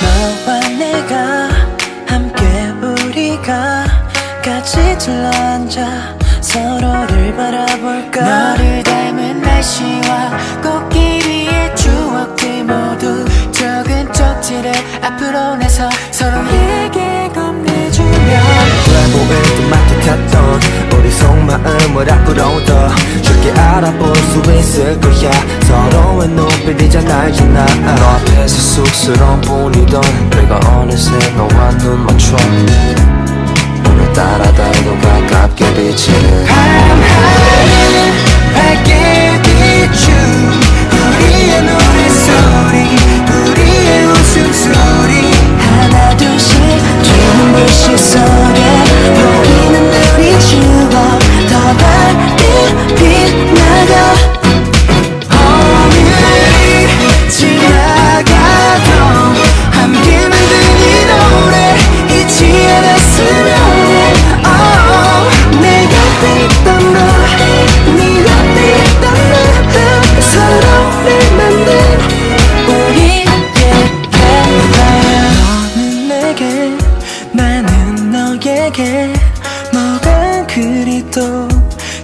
너와 내가 함께 우리가 같이 둘러앉아 서로를 바라볼까. 너를 닮은 날씨와 꽃길이의 추억들 모두 적은 쪽지를 앞으로 내서 서로에게 건네주면 외부에도 맡겨탔던 우리 속마음을 앞으로 더 쉽게 알아볼 수 있을 거야. 서로의 눈빛이 잘 알잖아. 너 앞에서 쑥스러운 뿐이던 내가 어느새 너와 눈 맞춰 오늘따라 더도 가깝게 비치는 밤하늘 밝게 비춘 우리의 노랫소리 우리의 웃음소리 하나 둘씩 두 불씩 속에 보이는 우리 추억 더 밝게 빛나려. 오늘이 지나가도 함께 만든 이 노래 잊지 않았으면 해. 내 곁에 있던 너 네 곁에 있던 나 서로를 만든 우리의 campfire. 너는 내게 나는 너에게 뭐가 그리 또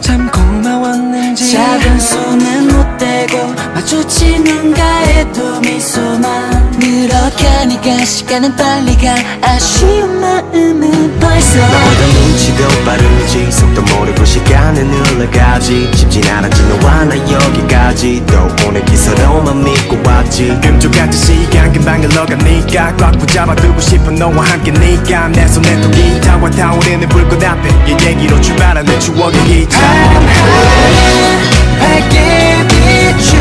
참 고마웠는지 작은 손은 못 대고 마주친 눈가에도 미소만 늘어가니까 시간은 빨리 가 아쉬운 마음은 벌써 너보다 눈치도 빠르지 속도 모르고 시간은 흘러가지 쉽진 않았지 너와 나 여기까지 또 오늘기 서로만 믿고 왔지 금쪽 같은 시간 금방 흘러가니까 꽉 붙잡아두고 싶은 너와 함께니까 내 손에 또 기타와 타오르는 불꽃 앞에 이 얘기로 출발하는 추억의 기차 밤하늘 밝게 비춘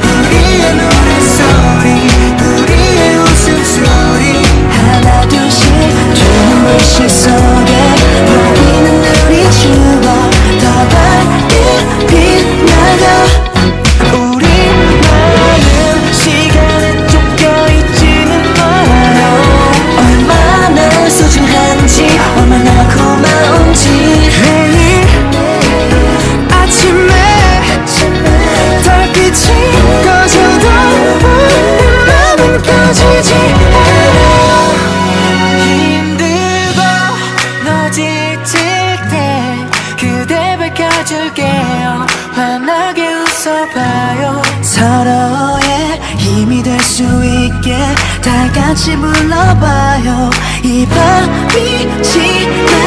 우리의 노랫소리 우리의 웃음소리 하나 둘씩 두 눈물씩 속에 보이는 우리 추억 더 밝게 빛나려. 우리만은 시간에 쫓겨있지는 말아요. 얼마나 소중한지 얼마나 고마운지 매일 아침에 달빛이 꺼져도 마음은 꺼지지 않아요. 힘들고 너 지칠 때 그대 밝혀줄게요. 환하게 웃어봐요. 서로의 힘이 될 수 있게 다 같이 불러봐요. 이 밤이 지나